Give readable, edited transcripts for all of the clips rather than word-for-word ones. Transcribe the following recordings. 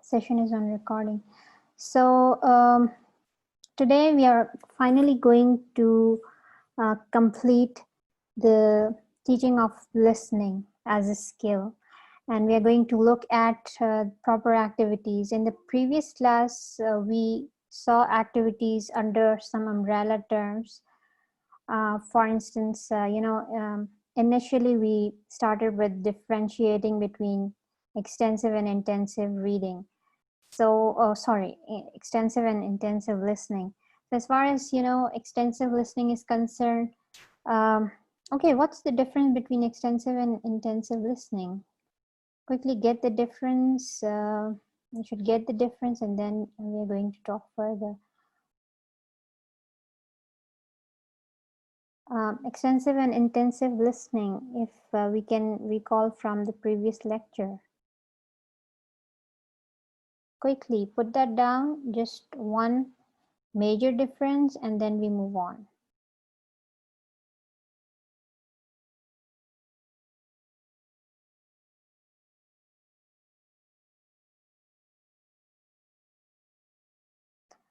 Session is on recording. So today we are finally going to complete the teaching of listening as a skill, and we are going to look at proper activities. In the previous class, we saw activities under some umbrella terms. For instance, initially we started with differentiating between extensive and intensive reading. So, extensive and intensive listening. So as far as, extensive listening is concerned, okay, what's the difference between extensive and intensive listening? Quickly get the difference. You should get the difference, and then we're going to talk further. Extensive and intensive listening, if we can recall from the previous lecture. Quickly put that down, just one major difference, and then we move on.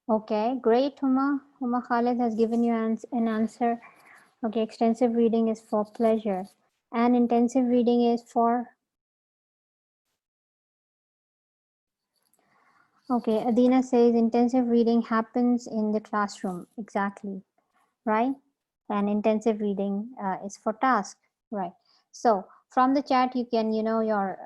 Okay, great, Huma. Huma Khalid has given you an answer. Okay, extensive reading is for pleasure, and intensive reading is for... Okay, Adina says intensive reading happens in the classroom. Exactly, right? And intensive reading is for task, right? So from the chat, you can, your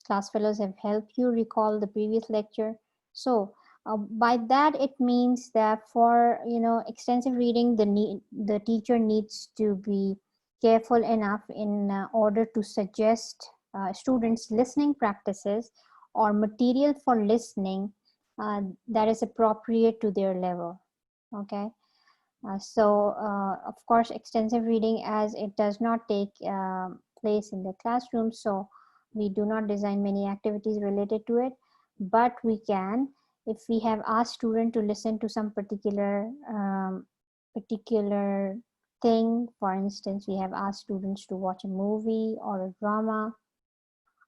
class fellows have helped you recall the previous lecture. So by that, it means that for, extensive reading, the teacher needs to be careful enough in order to suggest students listening practices or material for listening that is appropriate to their level. Okay. Of course, extensive reading, as it does not take place in the classroom, so we do not design many activities related to it, but we can, if we have asked student to listen to some particular thing. For instance, we have asked students to watch a movie or a drama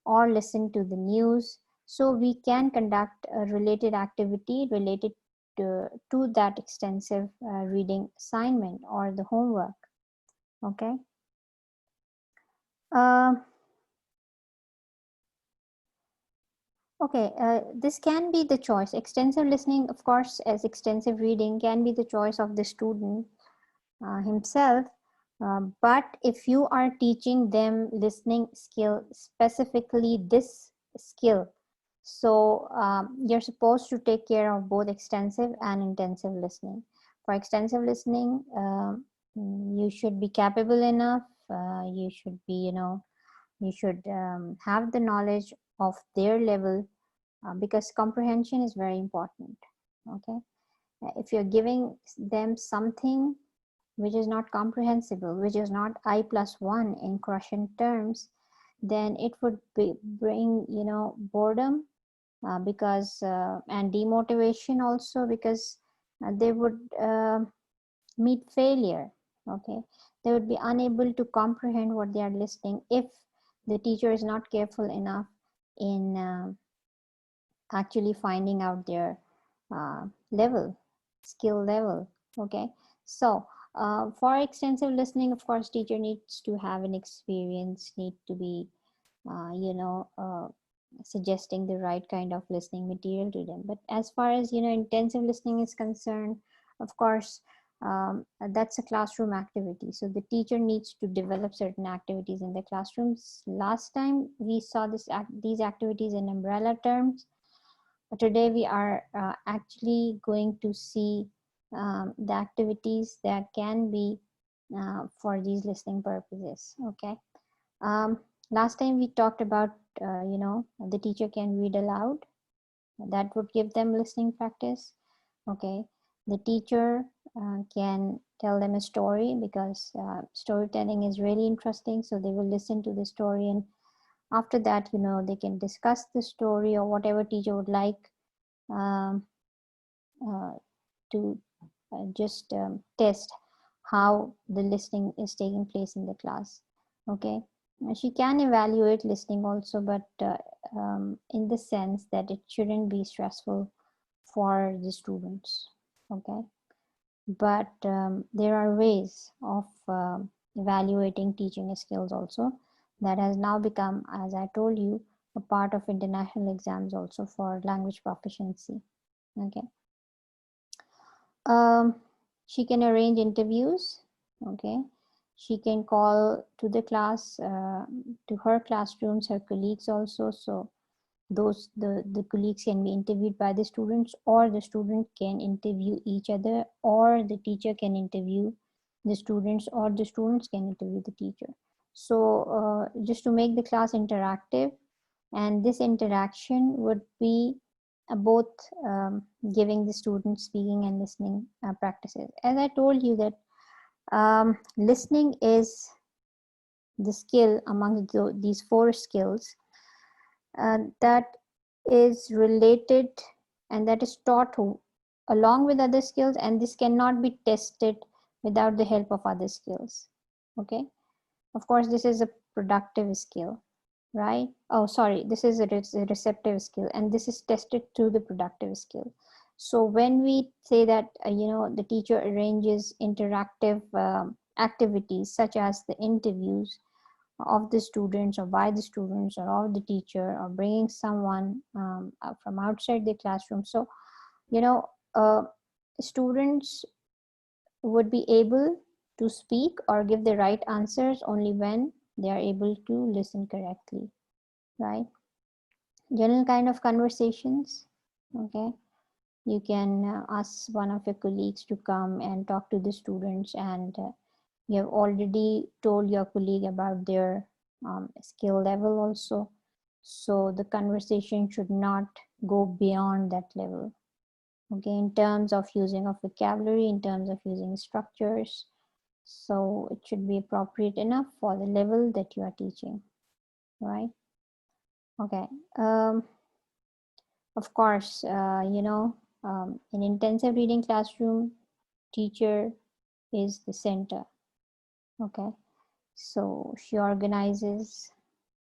or listen to the news, so we can conduct a related activity related to that extensive reading assignment or the homework. Okay. This can be the choice. Extensive listening, of course, as extensive reading can be the choice of the student himself. But if you are teaching them listening skill, specifically this skill, so you're supposed to take care of both extensive and intensive listening. For extensive listening, you should be capable enough. You should be, you should have the knowledge of their level, because comprehension is very important. Okay, if you're giving them something which is not comprehensible, which is not I+1 in quotient terms, then it would bring, boredom, because and demotivation also, because they would meet failure. Okay, they would be unable to comprehend what they are listening if the teacher is not careful enough in actually finding out their skill level. Okay, so for extensive listening, of course, teacher needs to have an experience, need to be suggesting the right kind of listening material to them. But as far as, intensive listening is concerned, of course, that's a classroom activity. So the teacher needs to develop certain activities in the classrooms. Last time we saw these activities in umbrella terms. Today we are actually going to see the activities that can be for these listening purposes. Okay. Last time we talked about, the teacher can read aloud. That would give them listening practice. Okay. The teacher can tell them a story, because storytelling is really interesting. So they will listen to the story, and after that, they can discuss the story or whatever teacher would like to just test how the listening is taking place in the class. Okay, she can evaluate listening also, but in the sense that it shouldn't be stressful for the students. Okay, but there are ways of evaluating teaching skills also that has now become, as I told you, a part of international exams also for language proficiency. Okay, um, she can arrange interviews. Okay, she can call to the class, to her classrooms, her colleagues also. So the colleagues can be interviewed by the students, or the student can interview each other, or the teacher can interview the students, or the students can interview the teacher. So just to make the class interactive, and this interaction would be both giving the students speaking and listening practices. As I told you that listening is the skill among these four skills that is related and that is taught along with other skills, and this cannot be tested without the help of other skills. Okay, of course this is a productive skill, right? Oh, sorry, this is a receptive skill, and this is tested through the productive skill. So when we say that the teacher arranges interactive activities such as the interviews of the students or by the students or of the teacher, or bringing someone from outside the classroom, so you know uh, students would be able to speak or give the right answers only when they are able to listen correctly, right? General kind of conversations. Okay, you can ask one of your colleagues to come and talk to the students, and you have already told your colleague about their skill level also, so the conversation should not go beyond that level. Okay, in terms of using of vocabulary, in terms of using structures, so it should be appropriate enough for the level that you are teaching, right? Okay, of course, in intensive reading classroom, teacher is the center. Okay, so she organizes,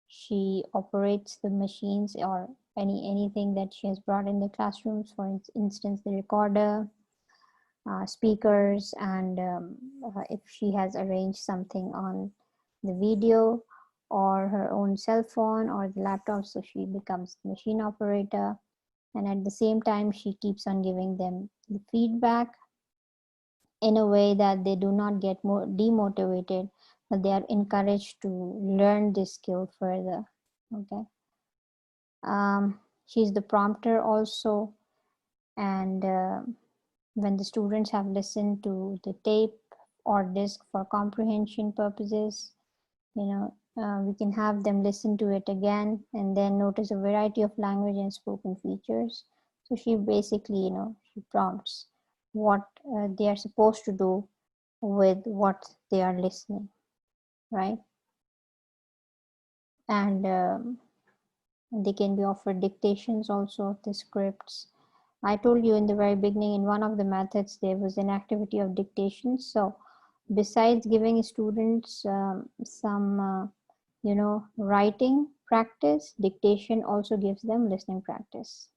she operates the machines or anything that she has brought in the classrooms, for instance the recorder, speakers, and if she has arranged something on the video or her own cell phone or the laptop, so she becomes the machine operator, and at the same time she keeps on giving them the feedback in a way that they do not get more demotivated, but they are encouraged to learn this skill further. Okay, she's the prompter also, and when the students have listened to the tape or disc for comprehension purposes, we can have them listen to it again and then notice a variety of language and spoken features. So she basically, she prompts what they are supposed to do with what they are listening, right? And they can be offered dictations also of the scripts. I told you in the very beginning, in one of the methods, there was an activity of dictation. So besides giving students some, writing practice, dictation also gives them listening practice.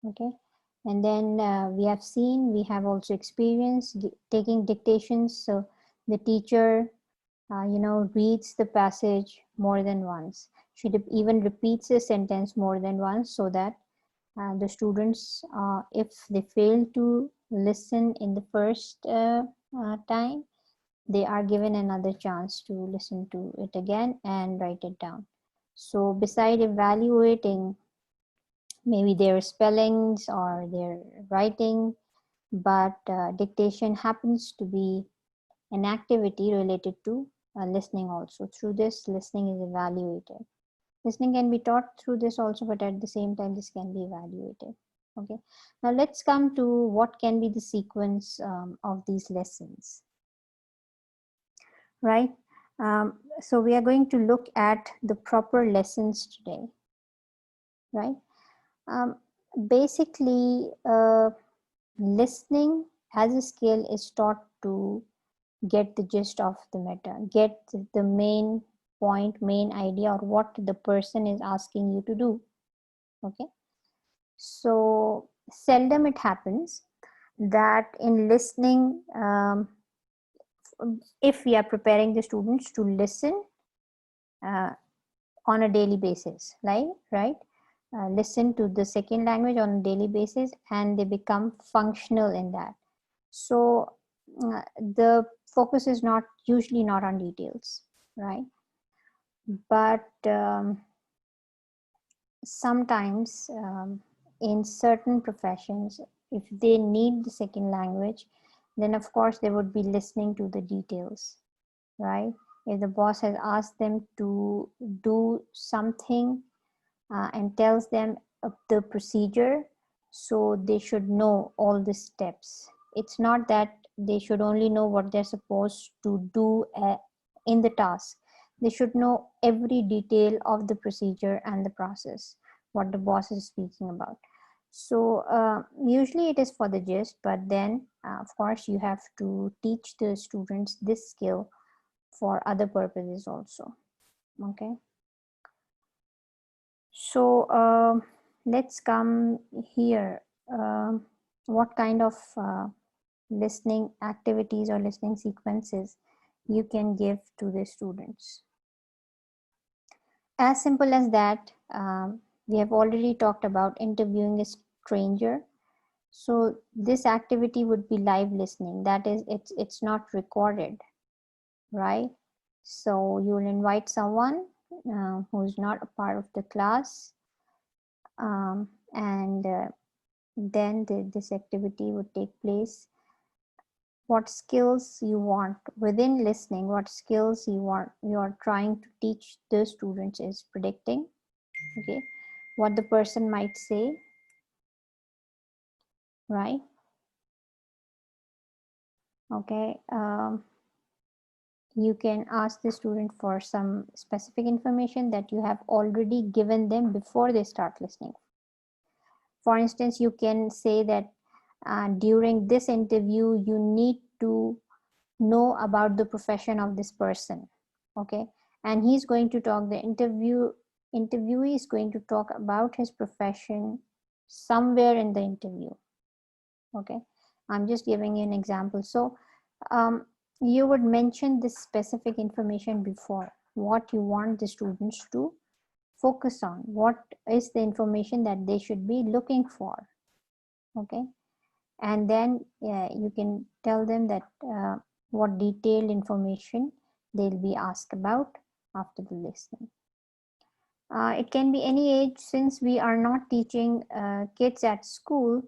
Okay. And then we have also experienced taking dictations. So the teacher, reads the passage more than once. She even repeats a sentence more than once, so that the students, if they fail to listen in the first time, they are given another chance to listen to it again and write it down. So beside evaluating maybe their spellings or their writing, but dictation happens to be an activity related to listening also. Through this, listening is evaluated. Listening can be taught through this also, but at the same time, this can be evaluated. Okay, now let's come to what can be the sequence of these lessons, right? So we are going to look at the proper lessons today, right? Basically, listening as a skill is taught to get the gist of the matter, get the main point, main idea, or what the person is asking you to do. Okay, so seldom it happens that in listening, if we are preparing the students to listen uh, on a daily basis, right, listen to the second language on a daily basis, and they become functional in that. So the focus is not usually not on details, right? But sometimes in certain professions, if they need the second language, then of course they would be listening to the details, right? If the boss has asked them to do something and tells them the procedure, so they should know all the steps. It's not that they should only know what they're supposed to do in the task. They should know every detail of the procedure and the process, what the boss is speaking about. So usually it is for the gist, but then of course you have to teach the students this skill for other purposes also. Okay, so let's come here. What kind of listening activities or listening sequences you can give to the students? As simple as that, we have already talked about interviewing a stranger. So this activity would be live listening. That is, it's not recorded, right? So you will invite someone who's not a part of the class, and then this activity would take place. What skills you want within listening, what skills you are trying to teach the students is predicting, okay, what the person might say, right? Okay, you can ask the student for some specific information that you have already given them before they start listening. For instance, you can say that during this interview you need to know about the profession of this person, okay, and he's going to talk, the interviewee is going to talk about his profession somewhere in the interview. Okay, I'm just giving you an example. So you would mention this specific information before, what you want the students to focus on, what is the information that they should be looking for. Okay, and then you can tell them that what detailed information they'll be asked about after the listening. It can be any age. Since we are not teaching kids at school,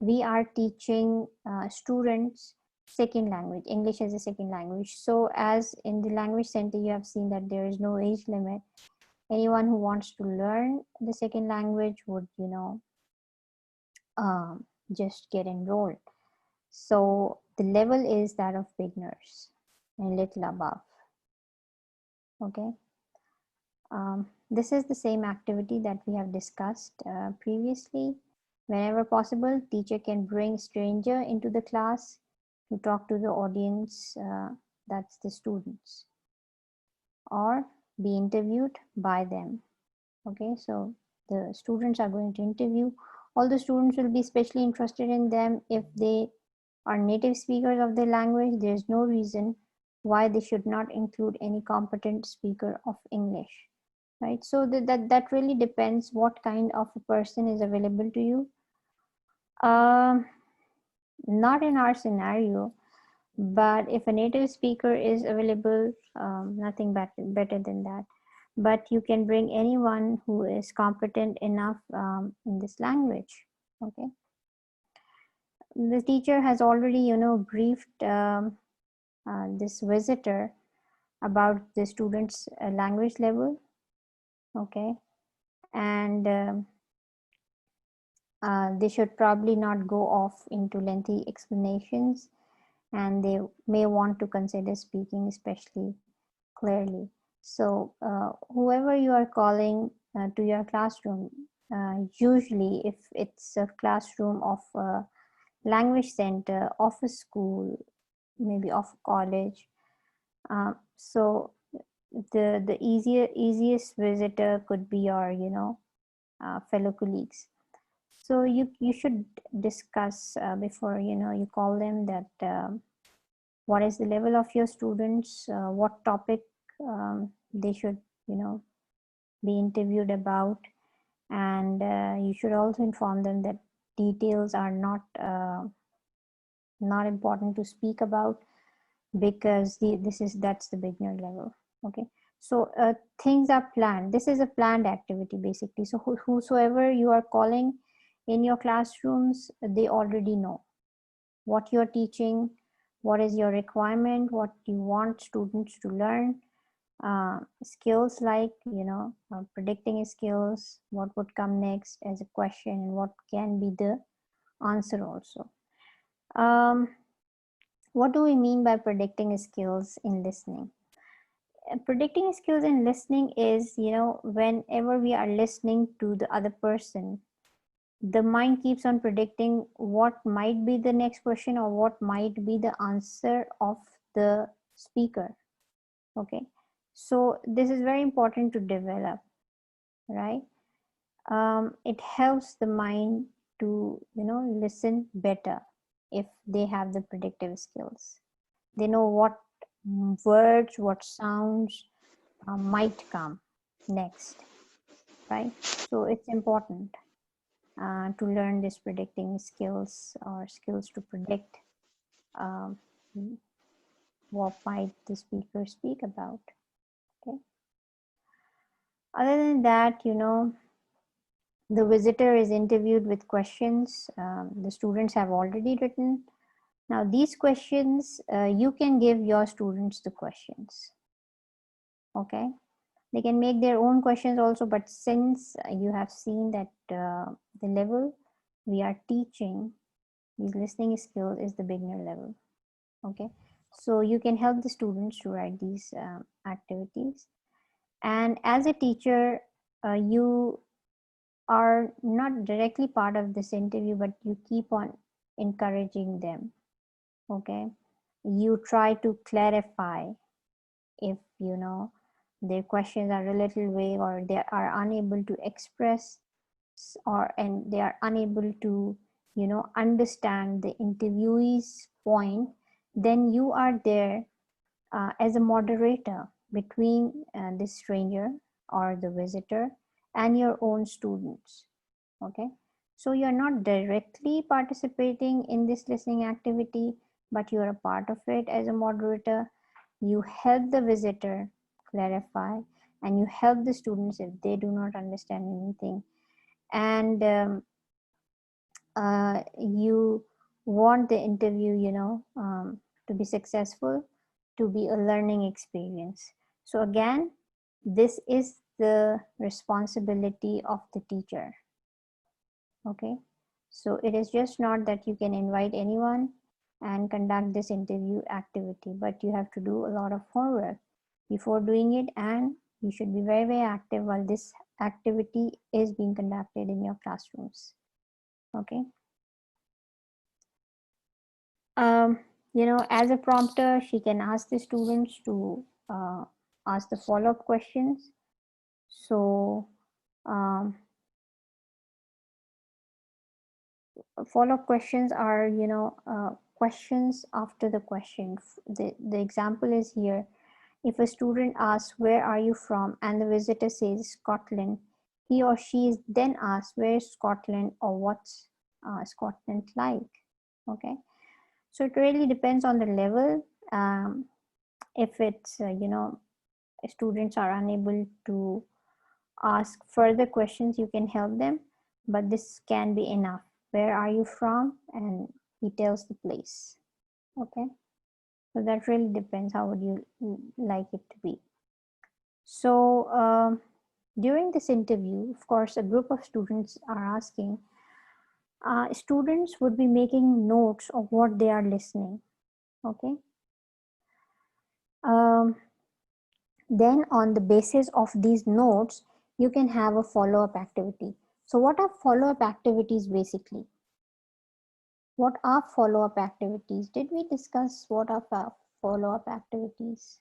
we are teaching students second language, English as a second language. So as in the language center, you have seen that there is no age limit. Anyone who wants to learn the second language would, just get enrolled. So the level is that of beginners and little above. Okay. This is the same activity that we have discussed previously. Whenever possible, teacher can bring stranger into the class to talk to the audience, that's the students, or be interviewed by them. Okay, so the students are going to interview. All the students will be especially interested in them if they are native speakers of the language. There is no reason why they should not include any competent speaker of English, right? So that really depends what kind of a person is available to you. Not in our scenario, but if a native speaker is available, nothing better than that. But you can bring anyone who is competent enough in this language. Okay, the teacher has already briefed this visitor about the student's language level. Okay, and they should probably not go off into lengthy explanations, and they may want to consider speaking especially clearly. So whoever you are calling to your classroom, usually if it's a classroom of a language center, of a school, maybe of a college, so the easiest visitor could be your, fellow colleagues. So you should discuss before, you call them, that what is the level of your students, what topic they should, be interviewed about. And you should also inform them that details are not important to speak about, because that's the beginner level. Okay, so things are planned. This is a planned activity basically. So whosoever you are calling in your classrooms, they already know what you're teaching, what is your requirement, what you want students to learn. Skills like, predicting skills, what would come next as a question, and what can be the answer also. What do we mean by predicting skills in listening? Predicting skills in listening is, whenever we are listening to the other person, the mind keeps on predicting what might be the next question or what might be the answer of the speaker. Okay, so this is very important to develop, right? It helps the mind to, listen better if they have the predictive skills. They know what words, what sounds might come next, right? So it's important to learn this predicting skills, or skills to predict um, what might the speaker speak about. Okay. Other than that, the visitor is interviewed with questions the students have already written. Now these questions, you can give your students the questions. Okay, they can make their own questions also, but since you have seen that the level we are teaching these listening skills is the beginner level. Okay, so you can help the students to write these activities. And as a teacher, you are not directly part of this interview, but you keep on encouraging them. Okay, you try to clarify if their questions are a little vague, or they are unable to express, and they are unable to understand the interviewee's point. Then you are there as a moderator between the stranger or the visitor and your own students. Okay, so you're not directly participating in this listening activity, but you're a part of it as a moderator. You help the visitor clarify, and you help the students if they do not understand anything. And you want the interview, to be successful, to be a learning experience. So again, this is the responsibility of the teacher. Okay, so it is just not that you can invite anyone and conduct this interview activity, but you have to do a lot of homework before doing it, and you should be very, very active while this activity is being conducted in your classrooms. Okay. As a prompter, she can ask the students to ask the follow-up questions. So follow-up questions are, questions after the question. The example is here. If a student asks, "Where are you from?" and the visitor says Scotland, he or she is then asked, "Where is Scotland?" or "What's Scotland like?" Okay, so it really depends on the level. If it's students are unable to ask further questions, you can help them, but this can be enough. Where are you from? And he tells the place. Okay, so that really depends how would you like it to be. So during this interview, of course, a group of students are asking. Students would be making notes of what they are listening. Okay. Then on the basis of these notes, you can have a follow-up activity. So what are follow-up activities basically? What are follow-up activities? Did we discuss what are follow-up activities?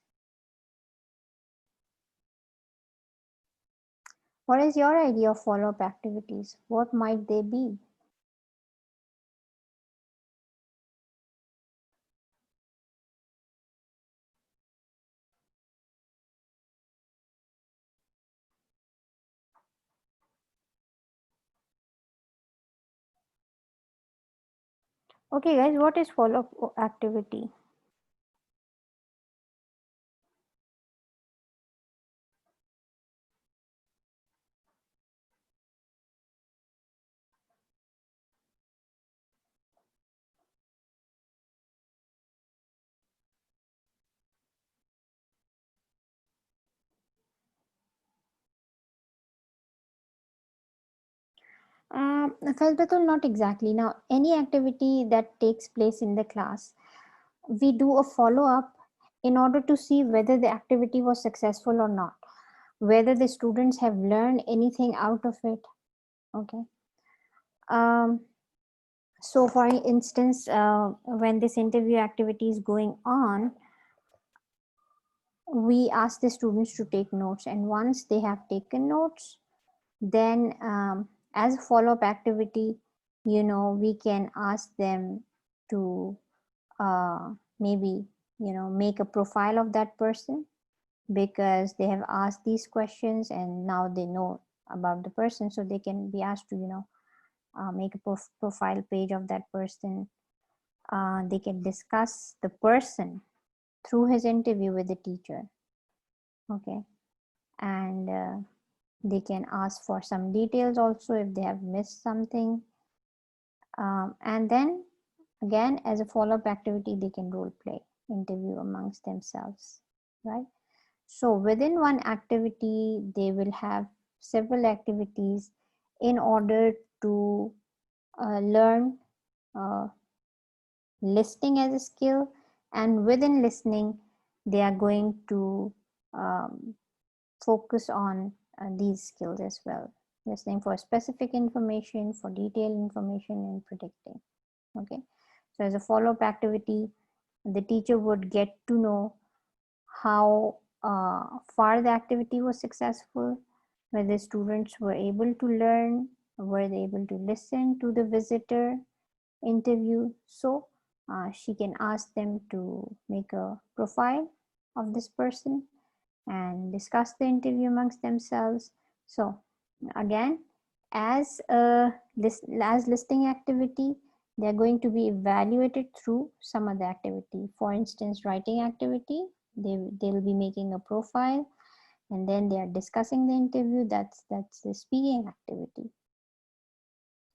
What is your idea of follow-up activities? What might they be? Okay, guys, what is follow-up activity? Falbatul, not exactly. Now, any activity that takes place in the class, we do a follow-up in order to see whether the activity was successful or not, whether the students have learned anything out of it. Okay. Um, so, for instance, when this interview activity is going on, we ask the students to take notes, and once they have taken notes, then as a follow-up activity, we can ask them to maybe make a profile of that person, because they have asked these questions and now they know about the person, so they can be asked to make a profile page of that person. They can discuss the person through his interview with the teacher. Okay. And they can ask for some details also if they have missed something. And then again, as a follow-up activity, they can role play interview amongst themselves, right? So within one activity, they will have several activities in order to learn uh, listening as a skill, and within listening, they are going to um, focus on these skills as well. Listening for specific information, for detailed information, and predicting. Okay. So as a follow-up activity, the teacher would get to know how far the activity was successful, whether students were able to learn, were they able to listen to the visitor interview. So she can ask them to make a profile of this person and discuss the interview amongst themselves. So again, as a listing activity, they're going to be evaluated through some other activity. For instance, writing activity, they'll be making a profile, and then they are discussing the interview. That's the speaking activity.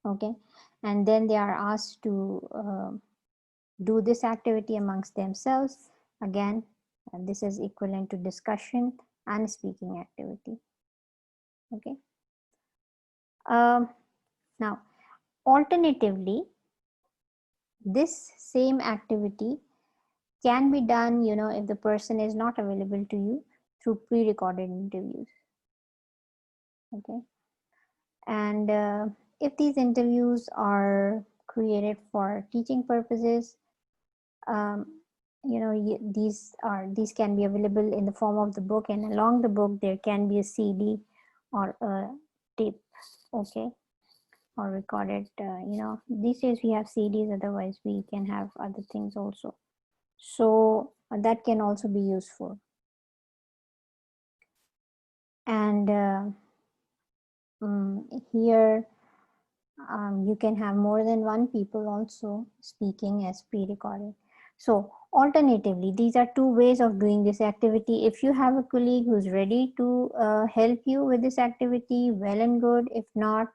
Okay. And then they are asked to do this activity amongst themselves. Again, this is equivalent to discussion and speaking activity. Okay. Now, alternatively, this same activity can be done, if the person is not available to you, through pre-recorded interviews. Okay. And if these interviews are created for teaching purposes, um, these can be available in the form of the book, and along the book there can be a CD or a tape. Okay. Or recorded, these days we have CDs, otherwise we can have other things also. So that can also be useful. And here you can have more than one people also speaking as pre-recorded. So alternatively, these are two ways of doing this activity. If you have a colleague who's ready to help you with this activity, well and good. If not,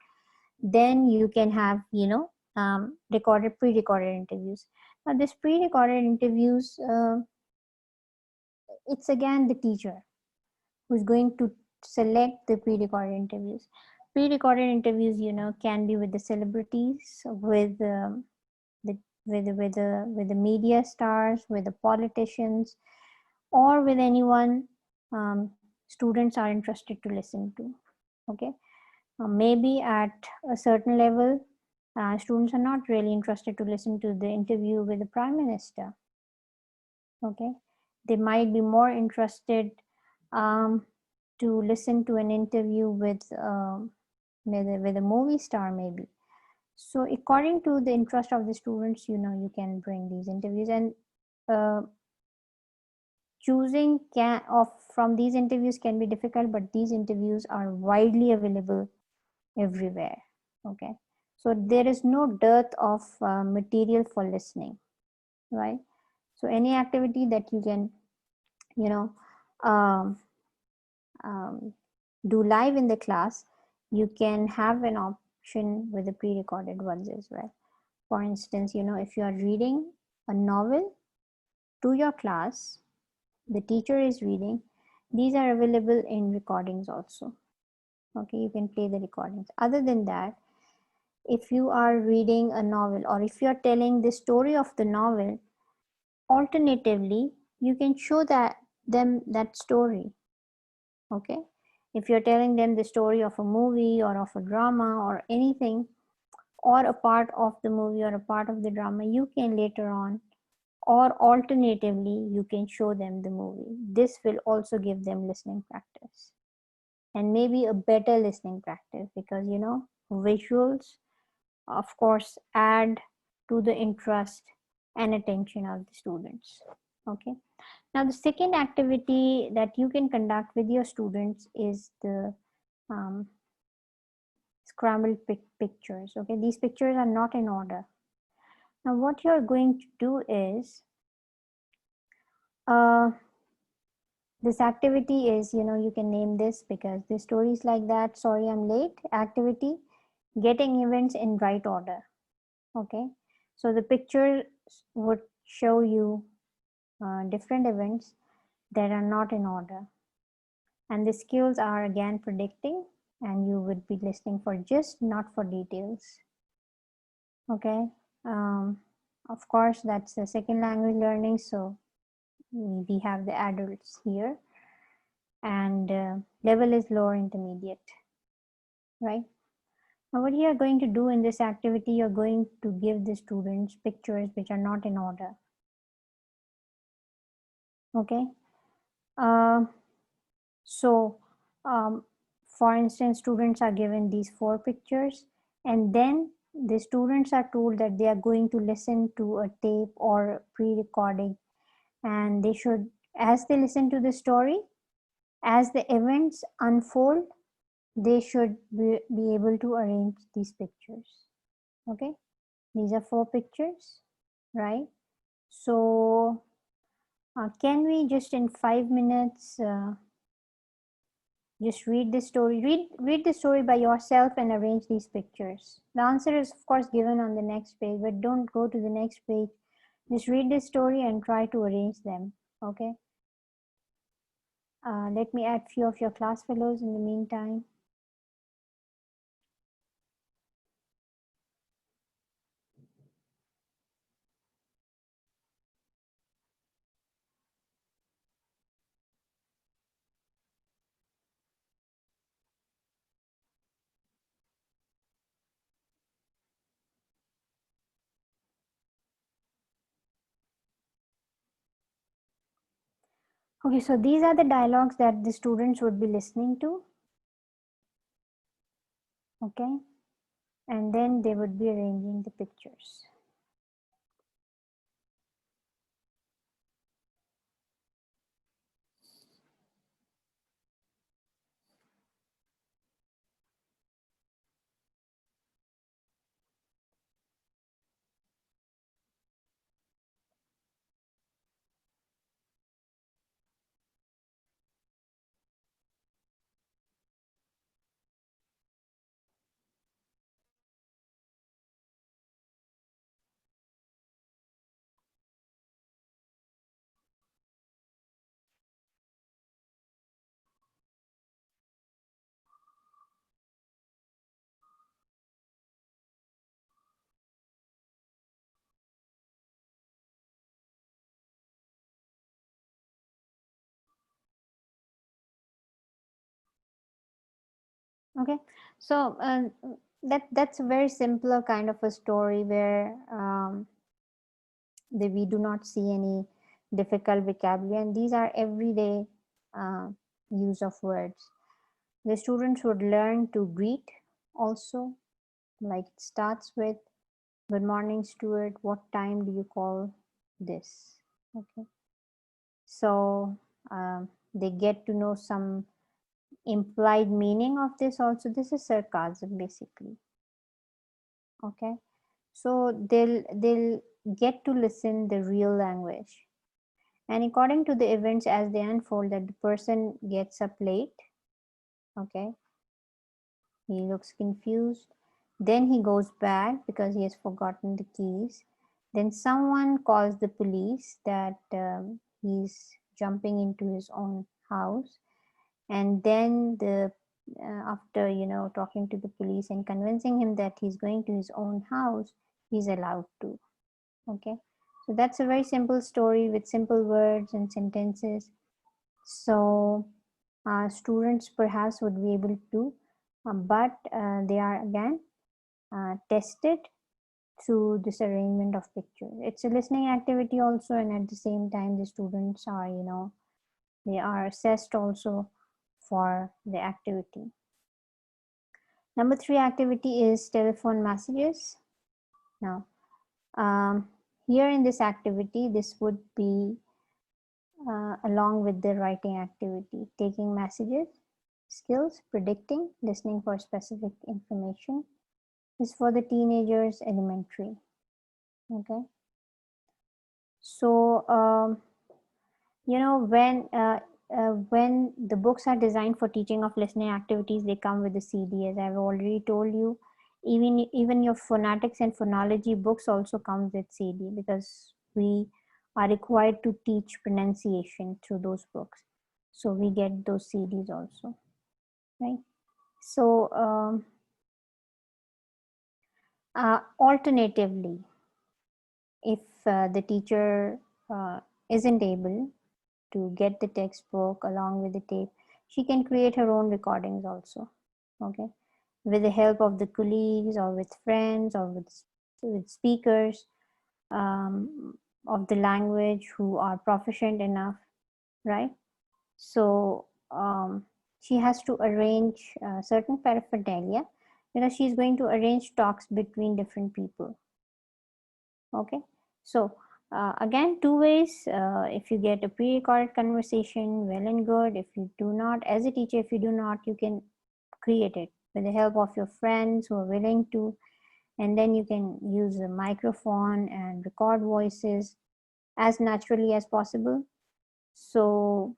then you can have pre-recorded interviews. Now this pre-recorded interviews, it's again the teacher who's going to select the pre-recorded interviews. Pre-recorded interviews, can be with the celebrities, with the with the media stars, with the politicians, or with anyone students are interested to listen to. Okay. Maybe at a certain level, students are not really interested to listen to the interview with the Prime Minister. Okay. They might be more interested to listen to an interview with a movie star maybe. So according to the interest of the students, you can bring these interviews, and uh, choosing from these interviews can be difficult, but these interviews are widely available everywhere. Okay, so there is no dearth of material for listening, right? So any activity that you can, you know, um, um, do live in the class, you can have an option with the pre-recorded ones as well. For instance, if you are reading a novel to your class, the teacher is reading, these are available in recordings also. Okay, you can play the recordings. Other than that, if you are reading a novel, or if you are telling the story of the novel, alternatively, you can show them that story. Okay, if you're telling them the story of a movie or of a drama or anything, or a part of the movie or a part of the drama, you can later on, or alternatively, you can show them the movie. This will also give them listening practice, and maybe a better listening practice, because visuals of course add to the interest and attention of the students. Okay, now the second activity that you can conduct with your students is the um, scrambled pictures. Okay, these pictures are not in order. Now what you're going to do is, this activity is, you can name this, because the story is like that. Sorry, I'm late. Activity, getting events in right order. Okay, so the picture would show you different events that are not in order, and the skills are again predicting, and you would be listening for gist, not for details. Okay, of course that's the second language learning, so we have the adults here, and level is lower intermediate, right? Now what you are going to do in this activity, you're going to give the students pictures which are not in order. Okay, uh, so for instance, students are given these 4 pictures, and then the students are told that they are going to listen to a tape or pre-recording, and they should, as they listen to the story, as the events unfold, they should be able to arrange these pictures. Okay, these are 4 pictures, right? So can we just in 5 minutes just read the story, read the story by yourself and arrange these pictures? The answer is of course given on the next page, but don't go to the next page. Just read the story and try to arrange them. Okay, let me add few of your class fellows in the meantime. Okay, so these are the dialogues that the students would be listening to. Okay, and then they would be arranging the pictures. Okay, so that's a very simpler kind of a story where we do not see any difficult vocabulary, and these are everyday use of words. The students would learn to greet also, like it starts with, good morning, Stuart. What time do you call this? Okay. So they get to know some implied meaning of this also. This is sarcasm basically. Okay. So they'll get to listen the real language. And according to the events as they unfold, that the person gets up late. Okay. He looks confused. Then he goes back because he has forgotten the keys. Then someone calls the police that he's jumping into his own house. And then after talking to the police and convincing him that he's going to his own house, he's allowed to. Okay, so that's a very simple story with simple words and sentences. So students perhaps would be able to, but they are again tested through this arrangement of pictures. It's a listening activity also, and at the same time the students are, they are assessed also for the activity. Number 3 activity is telephone messages. Now, here in this activity, this would be along with the writing activity, taking messages, skills, predicting, listening for specific information is for the teenagers, elementary. Okay. So, when the books are designed for teaching of listening activities, they come with a CD, as I've already told you. Even your phonetics and phonology books also come with CD, because we are required to teach pronunciation through those books. So we get those CDs also, right? So alternatively, if the teacher isn't able to get the textbook along with the tape, she can create her own recordings also. Okay, with the help of the colleagues or with friends or with speakers of the language who are proficient enough, right? So she has to arrange certain paraphernalia, because she's going to arrange talks between different people. Okay, so again, two ways. If you get a pre-recorded conversation, well and good. If you do not, as a teacher, if you do not, you can create it with the help of your friends who are willing to, and then you can use a microphone and record voices as naturally as possible. So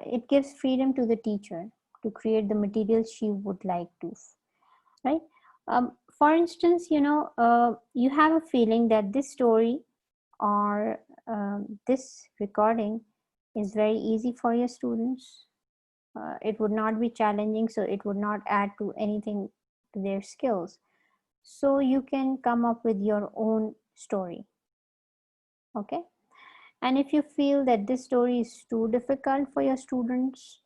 it gives freedom to the teacher to create the material she would like to, right? For instance, you have a feeling that this story or this recording is very easy for your students. It would not be challenging, so it would not add to anything to their skills. So you can come up with your own story. Okay. And if you feel that this story is too difficult for your students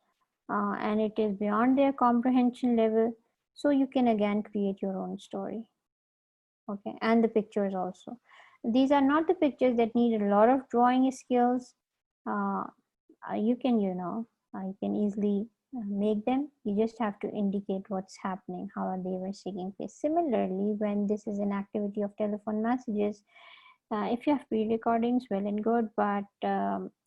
and it is beyond their comprehension level, so you can again create your own story. Okay, and the pictures also. These are not the pictures that need a lot of drawing skills. You can, you can easily make them. You just have to indicate what's happening, how they were taking place. Similarly, when this is an activity of telephone messages, if you have pre-recordings, well and good, but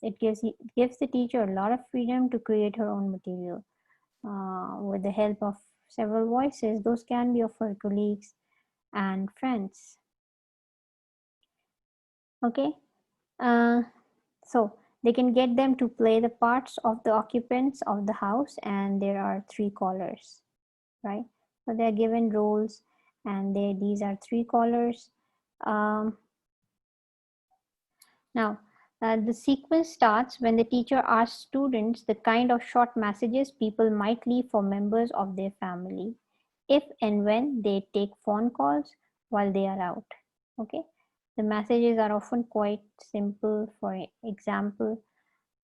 it gives the teacher a lot of freedom to create her own material with the help of several voices. Those can be of her colleagues and friends. Okay, so they can get them to play the parts of the occupants of the house, and there are 3 callers, right? So they're given roles, and these are 3 callers. Now, the sequence starts when the teacher asks students the kind of short messages people might leave for members of their family, if and when they take phone calls while they are out. Okay, the messages are often quite simple. For example,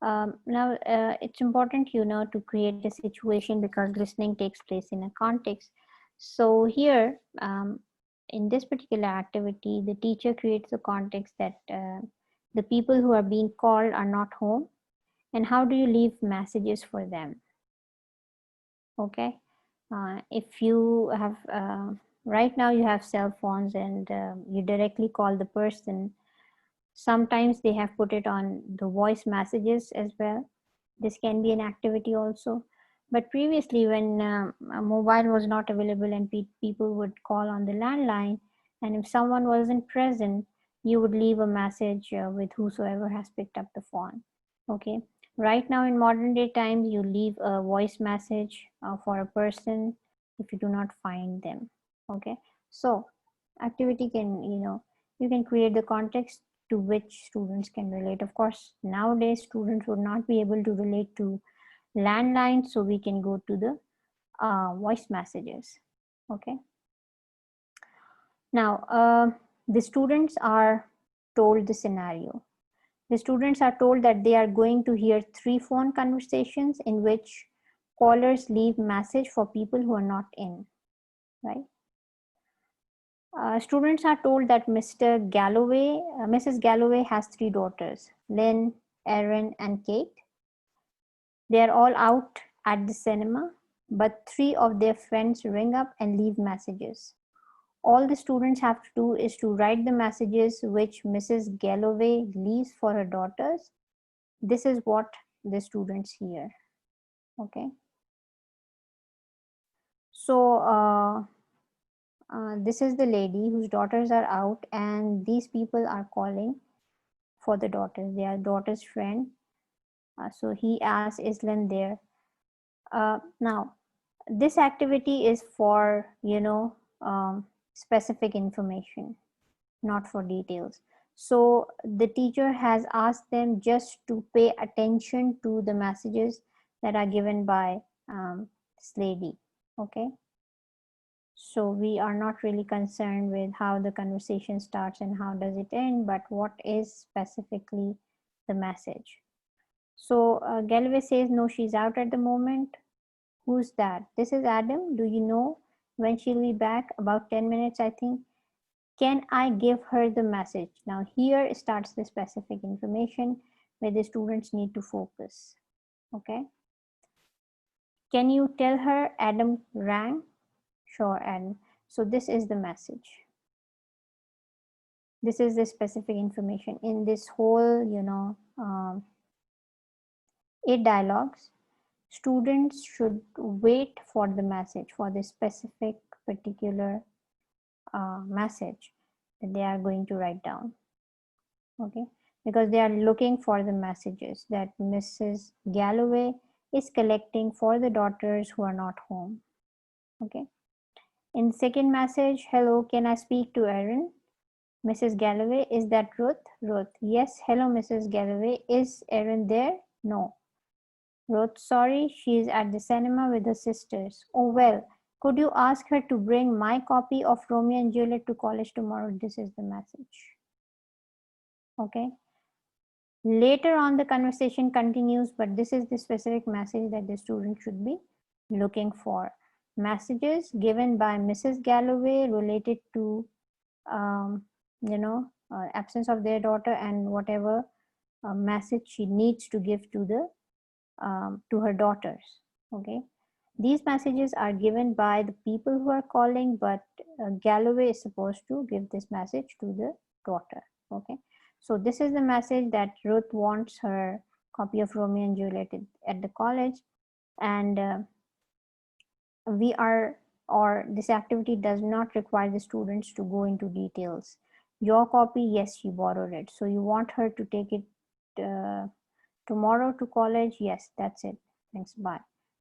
now it's important, to create a situation, because listening takes place in a context. So here, in this particular activity, the teacher creates a context that the people who are being called are not home, And how do you leave messages for them? Okay, if you have right now you have cell phones and you directly call the person, sometimes they have put it on the voice messages as well. This can be an activity also. But previously, when a mobile was not available and people would call on the landline, and if someone wasn't present, you would leave a message with whosoever has picked up the phone. Okay. Right now, in modern day times, you leave a voice message for a person if you do not find them. Okay. So, activity can, you can create the context to which students can relate. Of course, nowadays students would not be able to relate to landline, so we can go to the voice messages. Okay. Now, the students are told the scenario. The students are told that they are going to hear 3 phone conversations in which callers leave message for people who are not in, right? Students are told that Mrs. Galloway has 3 daughters, Lynn, Erin, and Kate. They are all out at the cinema, but 3 of their friends ring up and leave messages. All the students have to do is to write the messages which Mrs. Galloway leaves for her daughters. This is what the students hear. Okay. So, this is the lady whose daughters are out, and these people are calling for the daughters. They are daughter's friend. So he asks, "Is Lynn there?" Now, this activity is for, specific information, not for details. So the teacher has asked them just to pay attention to the messages that are given by this lady. Okay. So we are not really concerned with how the conversation starts and how does it end, but what is specifically the message. So Galloway says, no, she's out at the moment. Who's that? This is Adam. Do you know when she'll be back? About 10 minutes, I think. Can I give her the message? Now here starts the specific information where the students need to focus. Okay. Can you tell her Adam rang? Sure, Adam. So this is the message. This is the specific information in this whole, 8 dialogues. Students should wait for the message, for the specific particular message that they are going to write down. Okay, because they are looking for the messages that Mrs. Galloway is collecting for the daughters who are not home. Okay, in the second message, hello, can I speak to Erin? Mrs. Galloway, is that Ruth? Ruth, yes, hello Mrs. Galloway, is Erin there? No. Ruth, sorry, she is at the cinema with her sisters. Oh well, could you ask her to bring my copy of Romeo and Juliet to college tomorrow? This is the message. Okay. Later on, the conversation continues, but this is the specific message that the student should be looking for. Messages given by Mrs. Galloway related to, absence of their daughter and whatever message she needs to give to her daughters. Okay. These messages are given by the people who are calling, but Galloway is supposed to give this message to the daughter. Okay. So this is the message that Ruth wants her copy of Romeo and Juliet at the college, and this activity does not require the students to go into details. Your copy, yes, she borrowed it. So you want her to take it tomorrow to college? Yes, that's it. Thanks, bye.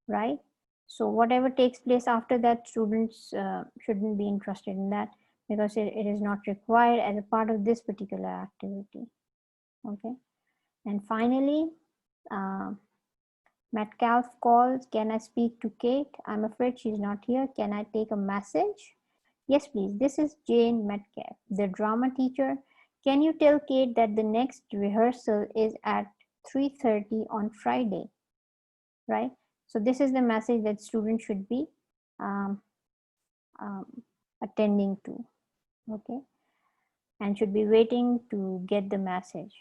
Right? So whatever takes place after that, students shouldn't be interested in that because it is not required as a part of this particular activity. Okay. And finally, Metcalf calls, can I speak to Kate? I'm afraid she's not here. Can I take a message? Yes, please. This is Jane Metcalf, the drama teacher. Can you tell Kate that the next rehearsal is at 3:30 on Friday? Right? So this is the message that students should be um, um, attending to. Okay. And should be waiting to get the message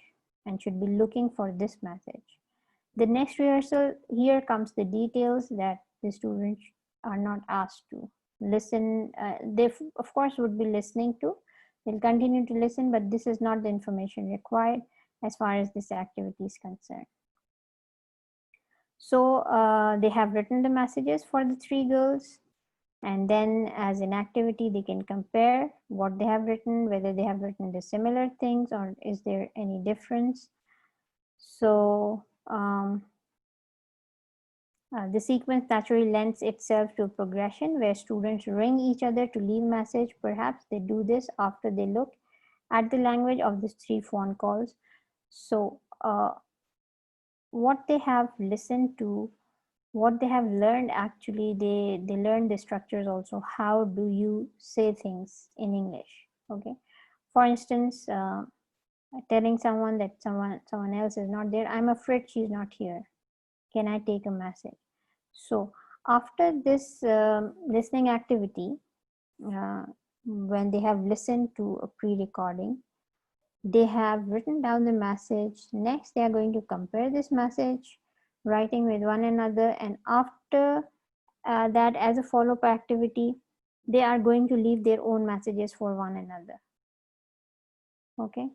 and should be looking for this message. The next rehearsal, here comes the details that the students are not asked to listen. They of course would be listening to, they'll continue to listen, but this is not the information required as far as this activity is concerned. So they have written the messages for the three girls, and then as an activity they can compare what they have written, whether they have written the similar things or is there any difference. So the sequence naturally lends itself to a progression where students ring each other to leave message. Perhaps they do this after they look at the language of the three phone calls. So what they have listened to, what they have learned, actually they learn the structures also. How do you say things in English? Okay, for instance, telling someone that someone else is not there. I'm afraid she's not here. Can I take a message? So after this listening activity, when they have listened to a pre-recording, they have written down the message. Next, they are going to compare this message, writing with one another, and after that, as a follow-up activity, they are going to leave their own messages for one another. Okay.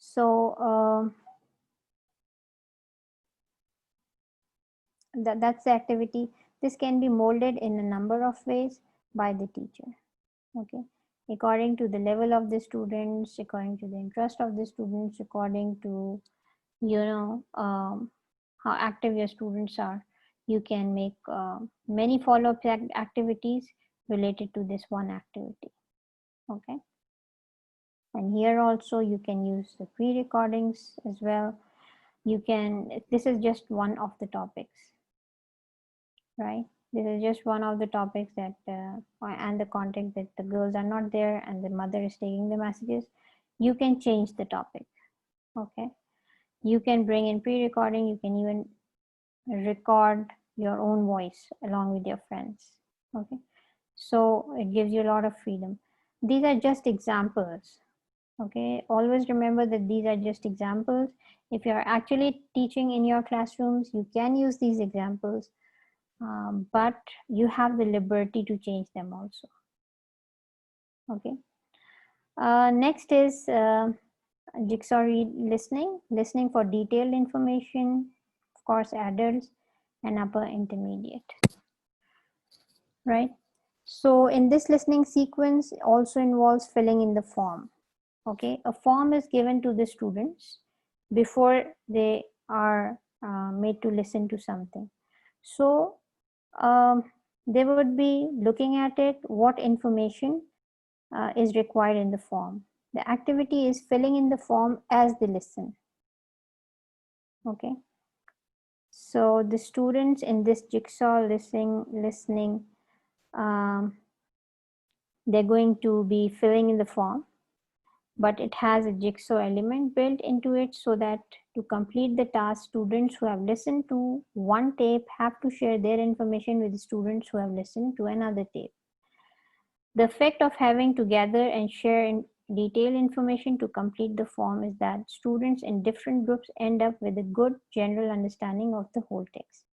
So that's the activity. This can be molded in a number of ways by the teacher. Okay, according to the level of the students, according to the interest of the students, according to how active your students are, you can make many follow-up activities related to this one activity. Okay, and here also you can use the pre-recordings as well. You can, this is just one of the topics, right? This is just one of the topics that and the context that the girls are not there and the mother is taking the messages. You can change the topic. Okay, you can bring in pre-recording. You can even record your own voice along with your friends. Okay, so it gives you a lot of freedom. These are just examples. Okay, always remember that these are just examples. If you are actually teaching in your classrooms, you can use these examples, but you have the liberty to change them also. Okay. Next is jigsaw listening for detailed information, of course, adults and upper intermediate, right? So in this listening sequence also involves filling in the form. Okay, a form is given to the students before they are made to listen to something. So they would be looking at it, what information is required in the form. The activity is filling in the form as they listen. Okay. So the students in this jigsaw listening, they're going to be filling in the form, but it has a jigsaw element built into it so that to complete the task, students who have listened to one tape have to share their information with the students who have listened to another tape. The effect of having to gather and share in detailed information to complete the form is that students in different groups end up with a good general understanding of the whole text.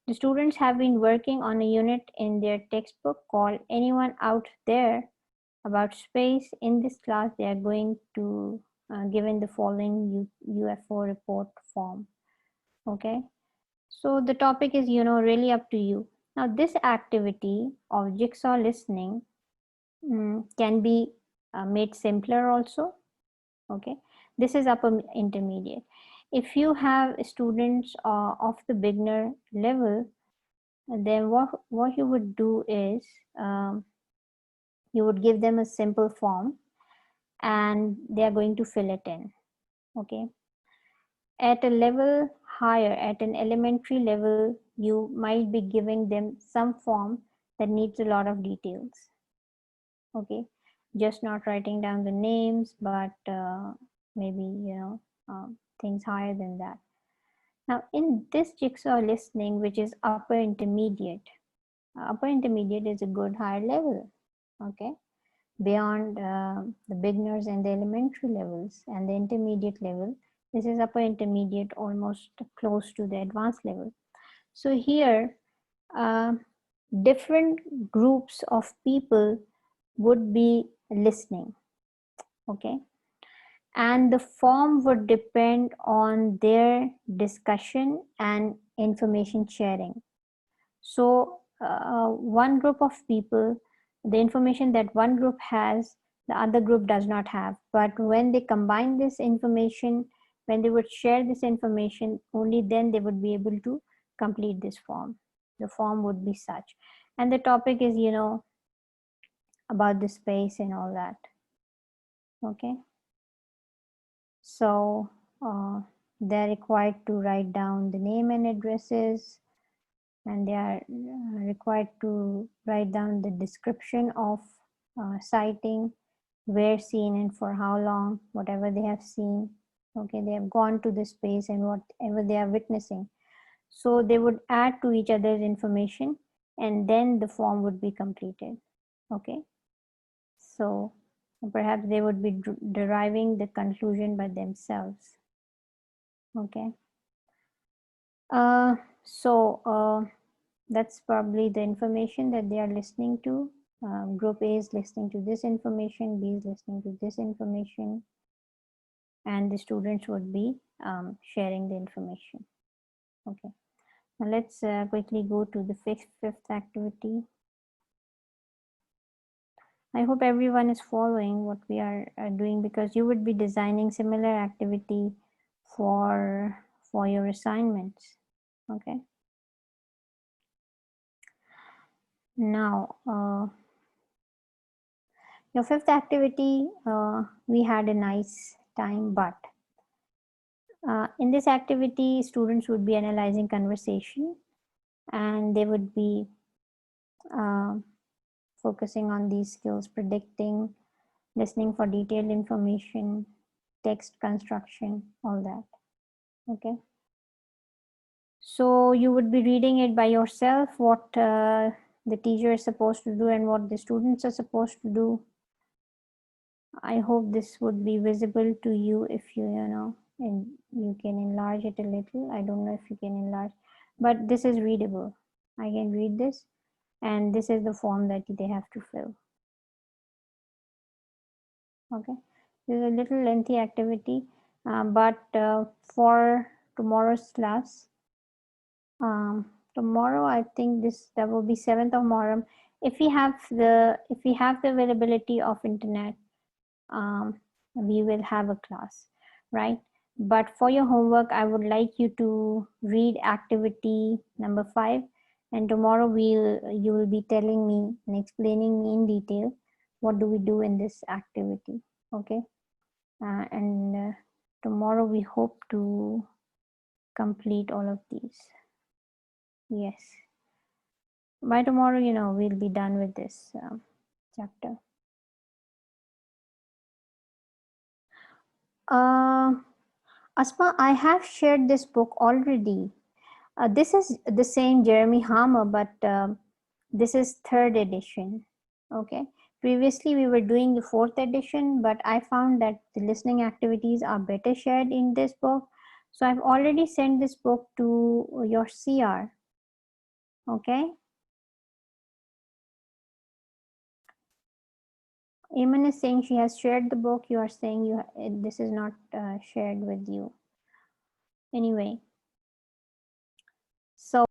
The students have been working on a unit in their textbook called Anyone Out There about space. In this class, they are going to given the following UFO report form. Okay, so the topic is really up to you. Now this activity of jigsaw listening can be made simpler also. Okay, this is upper intermediate. If you have students of the beginner level, then what you would do is you would give them a simple form and they are going to fill it in. Okay, at a level higher, at an elementary level, you might be giving them some form that needs a lot of details. Okay, just not writing down the names, but maybe things higher than that. Now in this jigsaw listening, which is upper intermediate is a good higher level. Okay, beyond the beginners and the elementary levels and the intermediate level, This is upper intermediate, almost close to the advanced level. So here, different groups of people would be listening, okay? And the form would depend on their discussion and information sharing. So one group of people, the information that one group has, the other group does not have. But when they combine this information, when they would share this information, only then they would be able to complete this form. The form would be such. And the topic is, about the space and all that. Okay. So they're required to write down the name and addresses, and they are required to write down the description of sighting, where seen and for how long, whatever they have seen. Okay, they have gone to the space and whatever they are witnessing. So they would add to each other's information, and then the form would be completed. Okay, so perhaps they would be deriving the conclusion by themselves. Okay. That's probably the information that they are listening to. Group A is listening to this information, B is listening to this information, and the students would be sharing the information. Okay, now let's quickly go to the fifth activity. I hope everyone is following what we are doing, because you would be designing similar activity for your assignments. Okay. Now, your fifth activity, we had a nice time, but in this activity, students would be analyzing conversation, and they would be focusing on these skills: predicting, listening for detailed information, text construction, all that. Okay. So you would be reading it by yourself, what the teacher is supposed to do and what the students are supposed to do. I hope this would be visible to you if and you can enlarge it a little. I don't know if you can enlarge, but this is readable. I can read this, and this is the form that they have to fill. Okay, this is a little lengthy activity, but for tomorrow's class, tomorrow I think that will be 7th of Muharram. If we have the availability of internet, we will have a class, right? But for your homework, I would like you to read activity number 5, and tomorrow you will be telling me and explaining me in detail what do we do in this activity. Okay, and tomorrow we hope to complete all of these. Yes, by tomorrow, we'll be done with this chapter. Asma, I have shared this book already. This is the same Jeremy Hammer, but this is 3rd edition. Okay. Previously, we were doing the 4th edition, but I found that the listening activities are better shared in this book. So I've already sent this book to your CR. Okay. Eamon is saying she has shared the book. You are saying this is not shared with you. Anyway,